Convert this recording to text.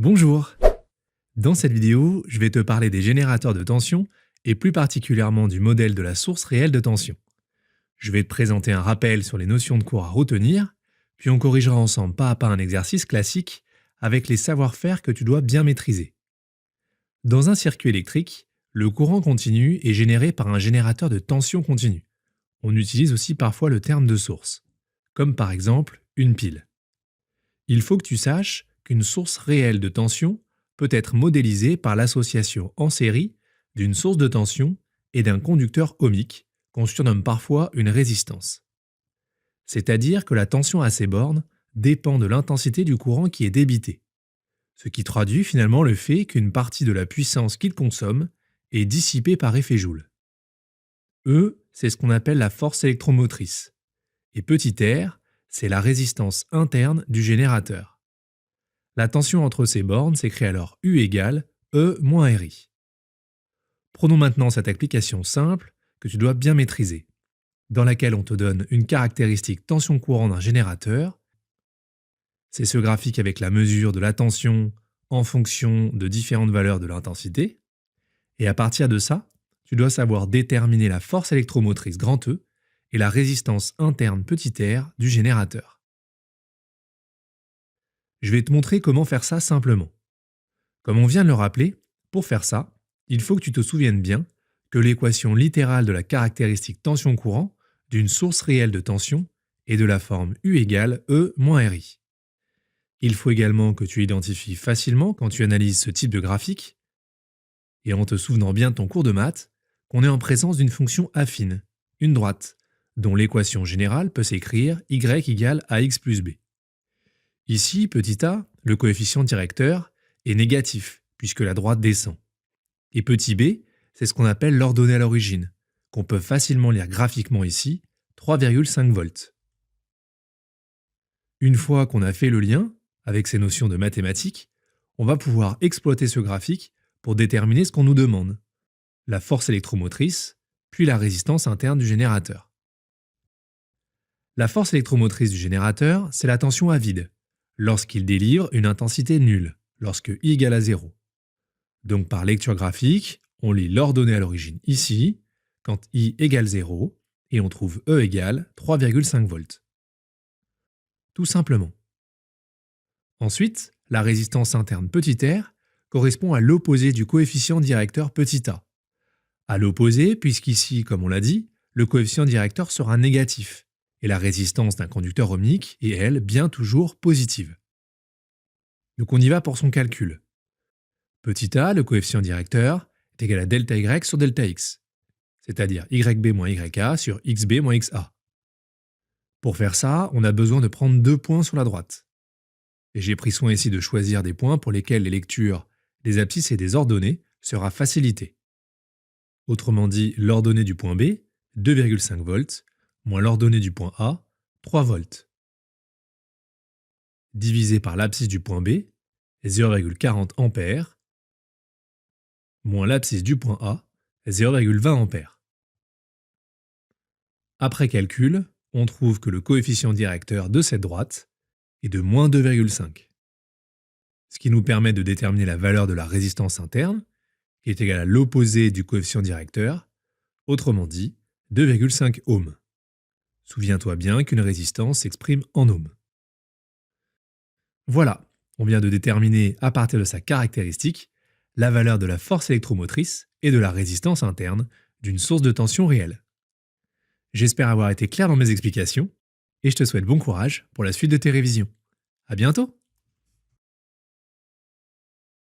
Bonjour! Dans cette vidéo, je vais te parler des générateurs de tension et plus particulièrement du modèle de la source réelle de tension. Je vais te présenter un rappel sur les notions de cours à retenir, puis on corrigera ensemble pas à pas un exercice classique avec les savoir-faire que tu dois bien maîtriser. Dans un circuit électrique, le courant continu est généré par un générateur de tension continue. On utilise aussi parfois le terme de source, comme par exemple une pile. Il faut que tu saches qu'une source réelle de tension peut être modélisée par l'association en série d'une source de tension et d'un conducteur ohmique, qu'on surnomme parfois une résistance. C'est-à-dire que la tension à ces bornes dépend de l'intensité du courant qui est débité, ce qui traduit finalement le fait qu'une partie de la puissance qu'il consomme est dissipée par effet Joule. E, c'est ce qu'on appelle la force électromotrice, et petit r, c'est la résistance interne du générateur. La tension entre ces bornes s'écrit alors U égale E moins RI. Prenons maintenant cette application simple que tu dois bien maîtriser, dans laquelle on te donne une caractéristique tension-courant d'un générateur. C'est ce graphique avec la mesure de la tension en fonction de différentes valeurs de l'intensité. Et à partir de ça, tu dois savoir déterminer la force électromotrice grand E et la résistance interne petit r du générateur. Je vais te montrer comment faire ça simplement. Comme on vient de le rappeler, pour faire ça, il faut que tu te souviennes bien que l'équation littérale de la caractéristique tension-courant d'une source réelle de tension est de la forme U égale E moins RI. Il faut également que tu identifies facilement quand tu analyses ce type de graphique, et en te souvenant bien de ton cours de maths, qu'on est en présence d'une fonction affine, une droite, dont l'équation générale peut s'écrire Y égale AX plus B. Ici, petit a, le coefficient directeur, est négatif, puisque la droite descend. Et petit b, c'est ce qu'on appelle l'ordonnée à l'origine, qu'on peut facilement lire graphiquement ici, 3,5 volts. Une fois qu'on a fait le lien avec ces notions de mathématiques, on va pouvoir exploiter ce graphique pour déterminer ce qu'on nous demande, la force électromotrice, puis la résistance interne du générateur. La force électromotrice du générateur, c'est la tension à vide, lorsqu'il délivre une intensité nulle, lorsque I égale à 0. Donc par lecture graphique, on lit l'ordonnée à l'origine ici, quand I égale 0, et on trouve E égale 3,5 volts. Tout simplement. Ensuite, la résistance interne petit r correspond à l'opposé du coefficient directeur petit a. À l'opposé, puisqu'ici, comme on l'a dit, le coefficient directeur sera négatif, et la résistance d'un conducteur ohmique est, elle, bien toujours positive. Donc on y va pour son calcul. Petit a, le coefficient directeur, est égal à delta y sur delta x, c'est-à-dire yb moins ya sur xb moins xa. Pour faire ça, on a besoin de prendre deux points sur la droite. Et j'ai pris soin ici de choisir des points pour lesquels les lectures des abscisses et des ordonnées sera facilitée. Autrement dit, l'ordonnée du point B, 2,5 volts, moins l'ordonnée du point A, 3 volts. Divisé par l'abscisse du point B, 0,40 ampères, moins l'abscisse du point A, 0,20 ampères. Après calcul, on trouve que le coefficient directeur de cette droite est de moins 2,5. Ce qui nous permet de déterminer la valeur de la résistance interne, qui est égale à l'opposé du coefficient directeur, autrement dit 2,5 ohms. Souviens-toi bien qu'une résistance s'exprime en ohms. Voilà, on vient de déterminer à partir de sa caractéristique la valeur de la force électromotrice et de la résistance interne d'une source de tension réelle. J'espère avoir été clair dans mes explications et je te souhaite bon courage pour la suite de tes révisions. À bientôt!